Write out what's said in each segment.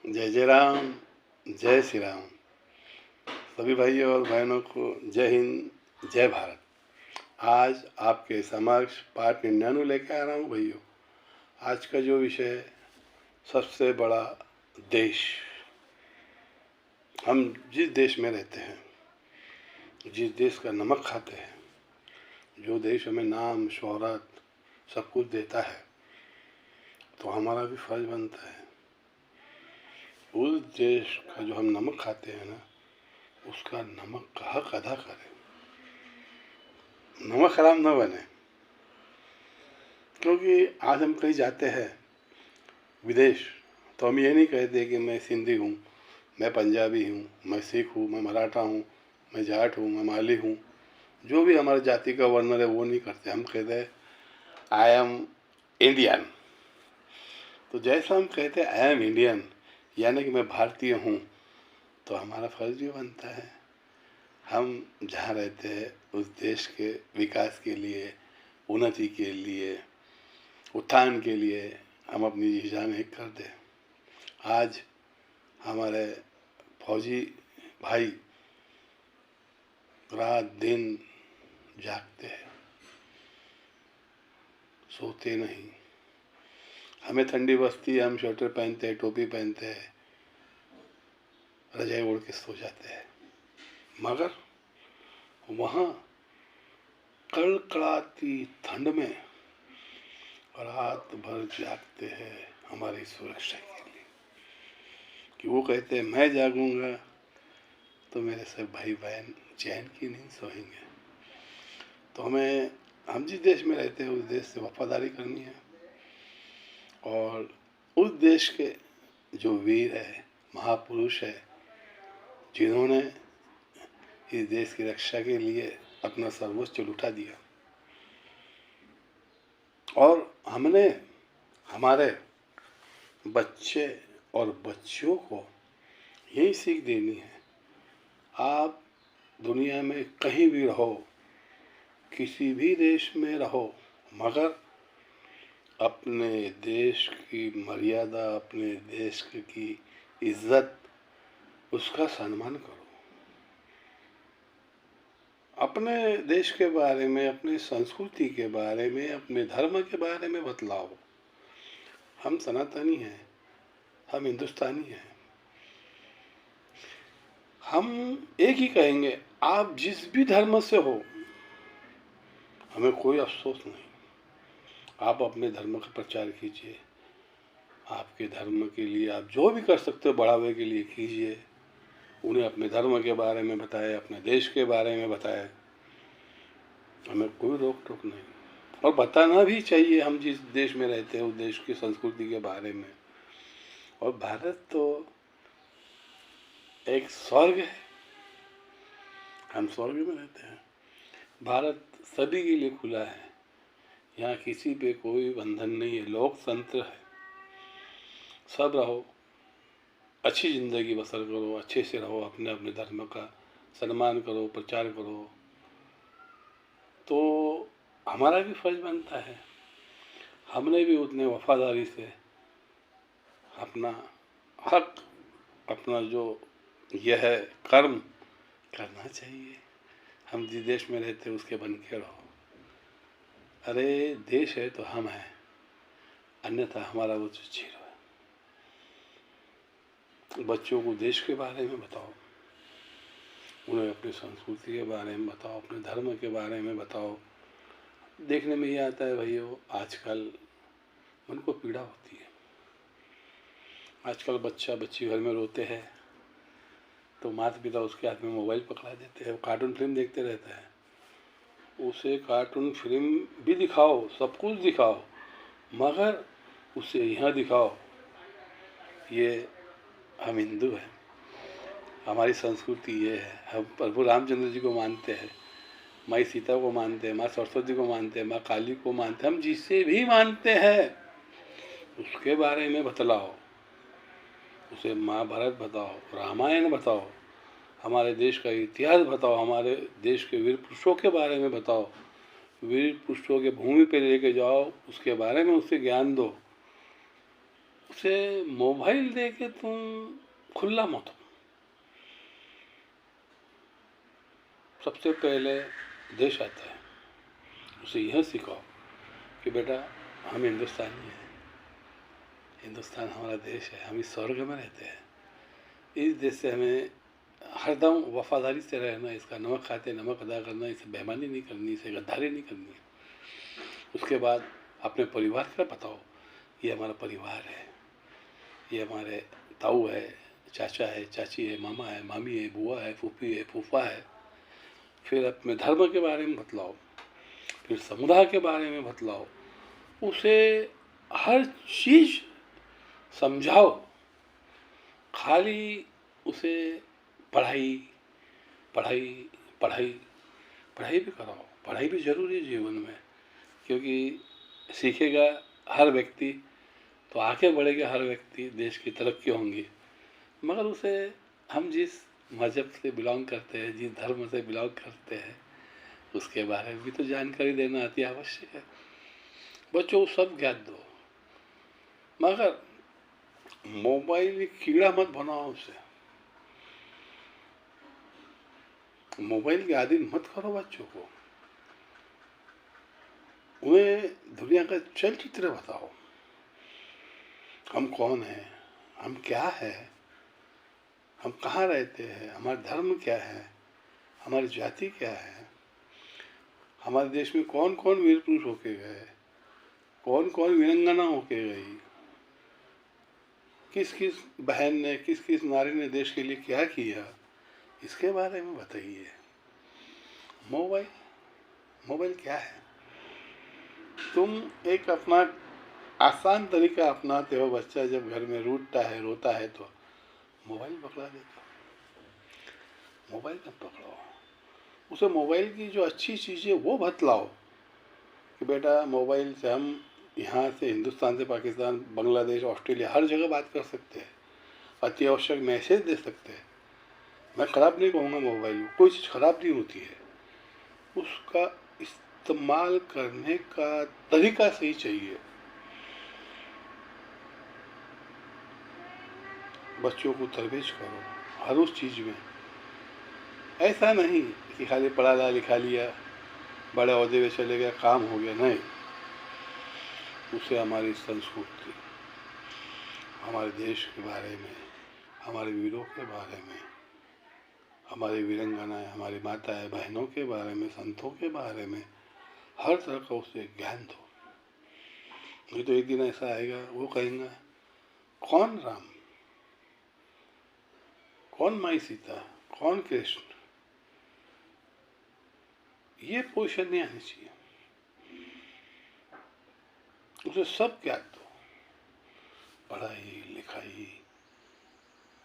जय जय राम, जय श्री राम। सभी भाइयों और बहनों को जय हिंद, जय भारत। आज आपके समक्ष पाठ 99 लेकर आ रहा हूँ भाइयों। आज का जो विषय है, सबसे बड़ा देश। हम जिस देश में रहते हैं, जिस देश का नमक खाते हैं, जो देश हमें नाम शोहरत सब कुछ देता है, तो हमारा भी फर्ज बनता है उस देश का जो हम नमक खाते हैं ना, उसका नमक का हक अदा करें, नमक खराब न बने। क्योंकि आज हम कहीं जाते हैं विदेश, तो हम ये नहीं कहते कि मैं सिंधी हूँ, मैं पंजाबी हूँ, मैं सिख हूँ, मैं मराठा हूँ, मैं जाट हूँ, मैं माली हूँ। जो भी हमारी जाति का वर्णन है वो नहीं करते, हम कहते हैं आई एम इंडियन। तो जैसा हम कहते हैं आई एम इंडियन, यानी कि मैं भारतीय हूँ, तो हमारा फर्ज भी बनता है हम जहाँ रहते हैं उस देश के विकास के लिए, उन्नति के लिए, उत्थान के लिए हम अपनी जी जान एक कर दें। आज हमारे फौजी भाई रात दिन जागते हैं, सोते नहीं। हमें ठंडी बसती है, हम स्वेटर पहनते हैं, टोपी पहनते हैं, रजाई ओढ़ के सो जाते हैं, मगर वहाँ कड़कड़ाती ठंड में रात भर जागते हैं हमारी सुरक्षा के लिए। कि वो कहते हैं मैं जागूंगा तो मेरे सब भाई बहन चैन की नींद सोएंगे। तो हम जिस देश में रहते हैं उस देश से वफादारी करनी है, और उस देश के जो वीर है, महापुरुष है, जिन्होंने इस देश की रक्षा के लिए अपना सर्वोच्च लुटा दिया, और हमने हमारे बच्चे और बच्चियों को यही सीख देनी है। आप दुनिया में कहीं भी रहो, किसी भी देश में रहो, मगर अपने देश की मर्यादा, अपने देश की इज्जत, उसका सम्मान करो। अपने देश के बारे में, अपनी संस्कृति के बारे में, अपने धर्म के बारे में बतलाओ। हम सनातनी हैं, हम हिंदुस्तानी हैं। हम एक ही कहेंगे, आप जिस भी धर्म से हो, हमें कोई अफसोस नहीं। आप अपने धर्म का प्रचार कीजिए, आपके धर्म के लिए आप जो भी कर सकते हो बढ़ावे के लिए कीजिए। उन्हें अपने धर्म के बारे में बताए, अपने देश के बारे में बताए, हमें कोई रोक टोक नहीं। और बताना भी चाहिए, हम जिस देश में रहते हैं उस देश की संस्कृति के बारे में। और भारत तो एक स्वर्ग है, हम स्वर्ग में रहते हैं। भारत सभी के लिए खुला है, यहाँ किसी पे कोई बंधन नहीं है, लोकतंत्र है। सब रहो, अच्छी ज़िंदगी बसर करो, अच्छे से रहो, अपने अपने धर्म का सम्मान करो, प्रचार करो। तो हमारा भी फर्ज बनता है, हमने भी उतने वफादारी से अपना हक, अपना जो यह है कर्म करना चाहिए। हम जिस देश में रहते हैं उसके बन के रहो। अरे देश है तो हम हैं, अन्यथा हमारा वो जो जीरो है। बच्चों को देश के बारे में बताओ, उन्हें अपनी संस्कृति के बारे में बताओ, अपने धर्म के बारे में बताओ। देखने में ये आता है भाइयों, आजकल मन को पीड़ा होती है। आजकल बच्चा बच्ची घर में रोते हैं तो माता पिता उसके हाथ में मोबाइल पकड़ा देते हैं, वो कार्टून फिल्म देखते रहता है। उसे कार्टून फिल्म भी दिखाओ, सब कुछ दिखाओ, मगर उसे यहाँ दिखाओ ये हम हिंदू हैं, हमारी संस्कृति ये है, हम प्रभु रामचंद्र जी को मानते हैं, माई सीता को मानते हैं, माँ सरस्वती को मानते हैं, माँ काली को मानते हैं। हम जिसे भी मानते हैं उसके बारे में बतलाओ, उसे महाभारत बताओ, रामायण बताओ, हमारे देश का इतिहास बताओ, हमारे देश के वीर पुरुषों के बारे में बताओ, वीर पुरुषों के भूमि पे लेके जाओ, उसके बारे में उससे ज्ञान दो, उसे मोबाइल दे के तुम खुला मत हो। सबसे पहले देश आता है, उसे यह सिखाओ कि बेटा हम हिंदुस्तानी हैं, हिंदुस्तान हमारा देश है, हम इस स्वर्ग में रहते हैं, इस देश से हमें हरदम वफादारी से रहना, इसका नमक खाते नमक अदा करना, इसे बेईमानी नहीं करनी, इसे गद्दारी नहीं करनी है। उसके बाद अपने परिवार का बताओ, ये हमारा परिवार है, ये हमारे ताऊ है, चाचा है, चाची है, मामा है, मामी है, बुआ है, फूफी है, फूफा है। फिर अपने धर्म के बारे में बतलाओ, फिर समुदाय के बारे में बतलाओ, उसे हर चीज़ समझाओ। खाली उसे पढ़ाई पढ़ाई पढ़ाई पढ़ाई भी कराओ। पढ़ाई भी ज़रूरी है जीवन में, क्योंकि सीखेगा हर व्यक्ति तो आगे बढ़ेगा हर व्यक्ति, देश की तरक्की होंगी। मगर उसे हम जिस मज़हब से बिलोंग करते हैं, जिस धर्म से बिलोंग करते हैं, उसके बारे में भी तो जानकारी देना अति आवश्यक है। बच्चों को सब ज्ञात दो, मगर मोबाइल कीड़ा मत बनाओ उसे, मोबाइल के आदि मत करो बच्चों को। उन्हें दुनिया का चलचित्र बताओ, हम कौन हैं, हम क्या है, हम कहाँ रहते हैं, हमारा धर्म क्या है, हमारी जाति क्या है, हमारे देश में कौन कौन वीर पुरुष होके गए, कौन कौन वीरंगना होके गई, किस किस बहन ने, किस किस नारी ने देश के लिए क्या किया, इसके बारे में बताइए। मोबाइल मोबाइल क्या है? तुम एक अपना आसान तरीका अपनाते हो। बच्चा जब घर में रूठता है, रोता है, तो मोबाइल पकड़ा देते हो। मोबाइल मत पकड़ाओ उसे, मोबाइल की जो अच्छी चीज़ें वो बतलाओ कि बेटा मोबाइल से हम यहाँ से, हिंदुस्तान से पाकिस्तान, बांग्लादेश, ऑस्ट्रेलिया, हर जगह बात कर सकते हैं, अति आवश्यक मैसेज दे सकते हैं। मैं ख़राब नहीं कहूँगा, मोबाइल कोई चीज़ ख़राब नहीं होती है, उसका इस्तेमाल करने का तरीका सही चाहिए। बच्चों को तरबीज करो हर उस चीज़ में। ऐसा नहीं कि खाली पढ़ा लिखा लिया, बड़े ओहदे में चले गया, काम हो गया, नहीं। उसे हमारी संस्कृति, हमारे देश के बारे में, हमारे वीरों के बारे में, हमारी वीरंगनाएँ, हमारी माताएँ बहनों के बारे में, संतों के बारे में, हर तरह का उसे ज्ञान दो। नहीं तो एक दिन ऐसा आएगा, वो कहेंगे कौन राम, कौन माई सीता, कौन कृष्ण। ये पोजीशन नहीं आनी चाहिए। उसे सब ज्ञात दो, पढ़ाई लिखाई,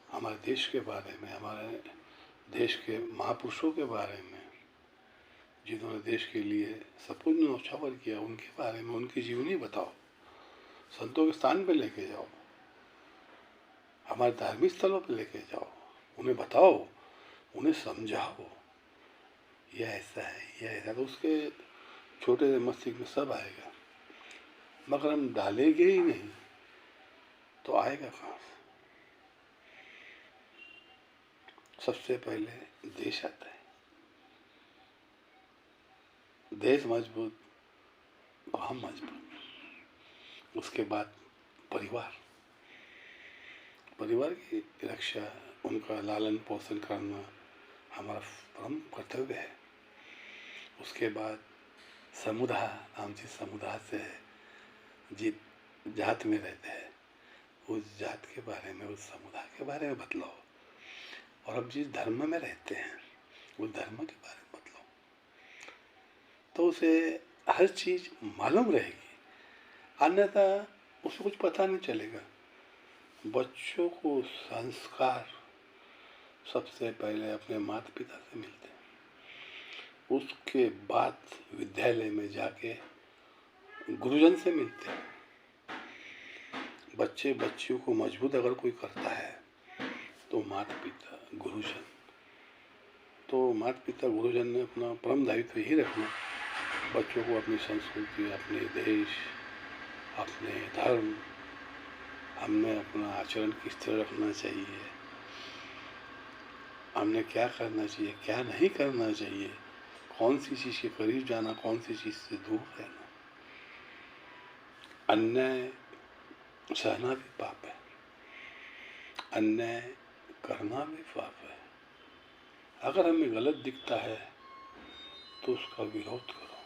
हमारे देश के बारे में, हमारे देश के महापुरुषों के बारे में, जिन्होंने देश के लिए सब कुछ न्यौछावर किया, उनके बारे में, उनकी जीवनी बताओ। संतों के स्थान पे लेके जाओ, हमारे धार्मिक स्थलों पे लेके जाओ, उन्हें बताओ, उन्हें समझाओ, यह ऐसा है, यह ऐसा। तो उसके छोटे से मस्तिष्क में सब आएगा। मगर हम डालेंगे ही नहीं तो आएगा कहाँ से? सबसे पहले देश आता है, देश मजबूत तो हम मजबूत। उसके बाद परिवार, परिवार की रक्षा, उनका लालन पोषण करना हमारा परम कर्तव्य है। उसके बाद समुदाय, हम जिस समुदाय से जिस जात में रहते हैं, उस जात के बारे में, उस समुदाय के बारे में बतलाओ। और हम जिस धर्म में रहते हैं, उस धर्म के बारे में बतलाओ, तो उसे हर चीज़ मालूम रहेगी। अन्यथा उसे कुछ पता नहीं चलेगा। बच्चों को संस्कार सबसे पहले अपने माता पिता से मिलते हैं, उसके बाद विद्यालय में जाके गुरुजन से मिलते हैं। बच्चे बच्चियों को मजबूत अगर कोई करता है तो माता पिता गुरुजन। तो माता पिता गुरुजन ने अपना परम दायित्व यही रखना, बच्चों को अपनी संस्कृति, अपने देश, अपने धर्म, हमने अपना आचरण किस तरह रखना चाहिए, हमने क्या करना चाहिए, क्या नहीं करना चाहिए, कौन सी चीज़ के करीब जाना, कौन सी चीज़ से दूर रहना। अन्याय सहना भी पाप है, अन्याय करना भी पाप है। अगर हमें गलत दिखता है तो उसका विरोध करो,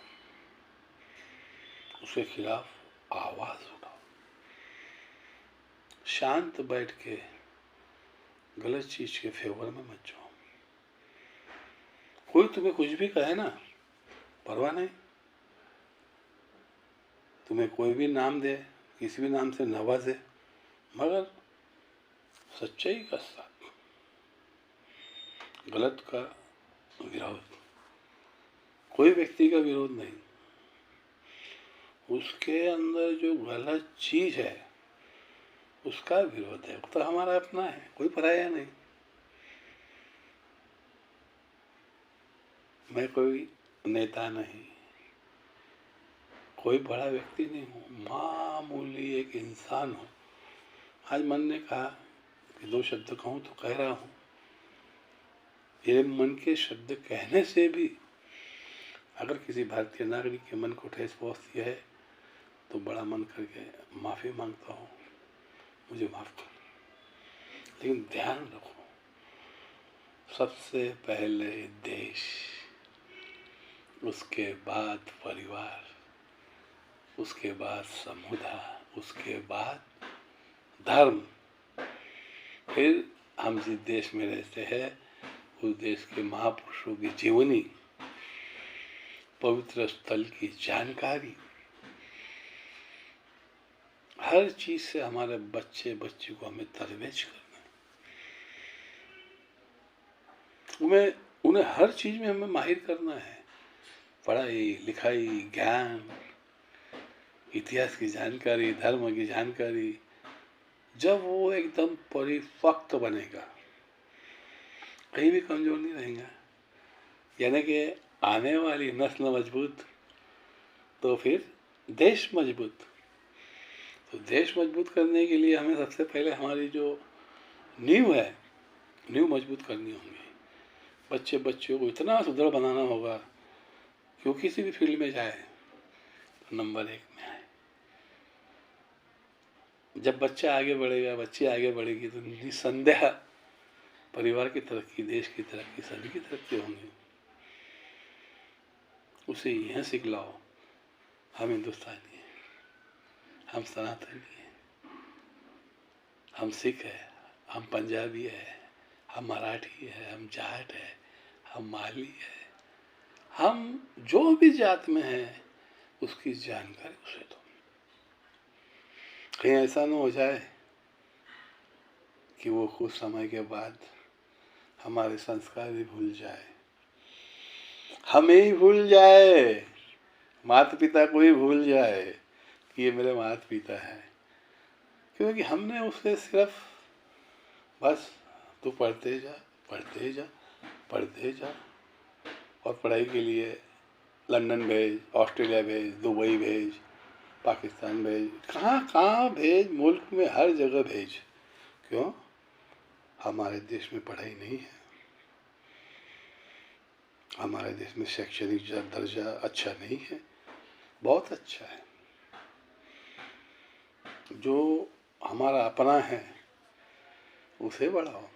उसके खिलाफ आवाज उठाओ। शांत बैठ के गलत चीज के फेवर में मत जाओ। कोई तुम्हें कुछ भी कहे ना, परवाह नहीं, तुम्हें कोई भी नाम दे, किसी भी नाम से नवाजे, मगर सच्चाई का साथ, गलत का विरोध। कोई व्यक्ति का विरोध नहीं, उसके अंदर जो गलत चीज है उसका विरोध है। तो हमारा अपना है, कोई पराया नहीं। मैं कोई नेता नहीं, कोई बड़ा व्यक्ति नहीं हूँ, मामूली एक इंसान हूँ। आज मन ने कहा कि 2 शब्द कहूँ तो कह रहा हूँ। ये मन के शब्द कहने से भी अगर किसी भारतीय नागरिक के मन को ठेस पहुँचती है तो बड़ा मन करके माफ़ी मांगता हूँ, मुझे माफ़ करो। लेकिन ध्यान रखो, सबसे पहले देश, उसके बाद परिवार, उसके बाद समुदाय, उसके बाद धर्म, फिर हम जिस देश में रहते हैं उस देश के महापुरुषों की जीवनी, पवित्र स्थल की जानकारी, हर चीज से हमारे बच्चे बच्ची को हमें तरबेज करना है। उन्हें हर चीज में हमें माहिर करना है। पढ़ाई लिखाई, ज्ञान, इतिहास की जानकारी, धर्म की जानकारी। जब वो एकदम परिपक्व बनेगा, कहीं भी कमजोर नहीं रहेगा, यानी कि आने वाली नस्ल मजबूत तो फिर देश मजबूत। तो देश मजबूत करने के लिए हमें सबसे पहले हमारी जो नींव है, नींव मजबूत करनी होगी। बच्चे बच्चियों को इतना सुदृढ़ बनाना होगा कि वो किसी भी फील्ड में जाए तो नंबर 1 में आए। जब बच्चा आगे बढ़ेगा, बच्ची आगे बढ़ेगी तो निसंदेह परिवार की तरक्की, देश की तरक्की, सभी की तरक्की होंगी। उसे यह सिखलाओ, हम हिंदुस्तानी हैं, हम सनातनी हैं, हम सिख हैं, हम पंजाबी हैं, हम मराठी है, हम जाट है, हम माली है, हम जो भी जात में है उसकी जानकारी उसे दो। कहीं ऐसा न हो जाए कि वो कुछ समय के बाद हमारे संस्कार भी भूल जाए, हमें ही भूल जाए, माता पिता को ही भूल जाए कि ये मेरे माता पिता है। क्योंकि हमने उसे सिर्फ बस तू पढ़ते जा, पढ़ते जा, पढ़ते जा, और पढ़ाई के लिए लंदन भेज, ऑस्ट्रेलिया भेज, दुबई भेज, पाकिस्तान भेज, कहाँ कहाँ भेज, मुल्क में हर जगह भेज। क्यों? हमारे देश में पढ़ाई नहीं है, हमारे देश में शैक्षणिक दर्जा अच्छा नहीं है, बहुत अच्छा है। जो हमारा अपना है उसे बढ़ाओ।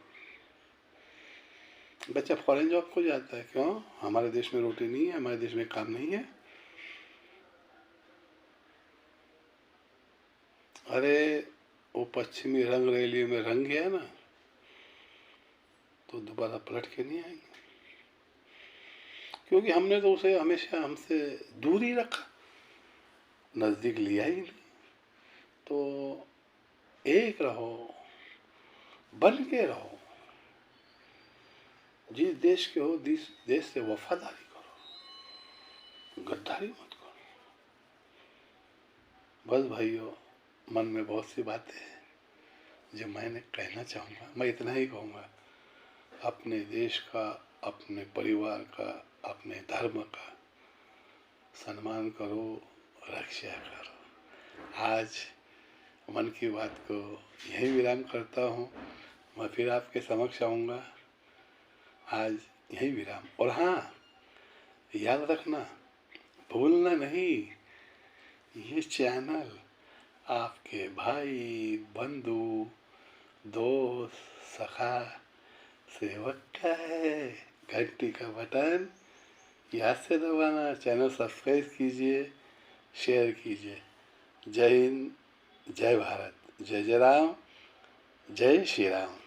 बच्चा फॉरेन जॉब को जाता है, क्यों? हमारे देश में रोटी नहीं है, हमारे देश में काम नहीं है। अरे वो पश्चिमी रंग रैली में रंग गया ना तो दोबारा पलट के नहीं आएंगे, क्योंकि हमने तो उसे हमेशा हमसे दूर ही रखा, नजदीक लिया ही नहीं। तो एक रहो, बन के रहो, जिस देश के हो देश से वफादारी करो, गद्दारी मत करो। बस भाइयों, मन में बहुत सी बातें हैं जो मैंने कहना चाहूँगा। मैं इतना ही कहूँगा, अपने देश का, अपने परिवार का, अपने धर्म का सम्मान करो, रक्षा करो। आज मन की बात को यही विराम करता हूँ। मैं फिर आपके समक्ष आऊँगा। आज यही विराम। और हाँ, याद रखना, भूलना नहीं, ये चैनल आपके भाई, बंधु, दोस्त, सखा, सेवक का है। घंटी का बटन याद से दबाना। चैनल सब्सक्राइब कीजिए, शेयर कीजिए। जय हिंद, जय भारत, जय जय राम, जय श्री राम।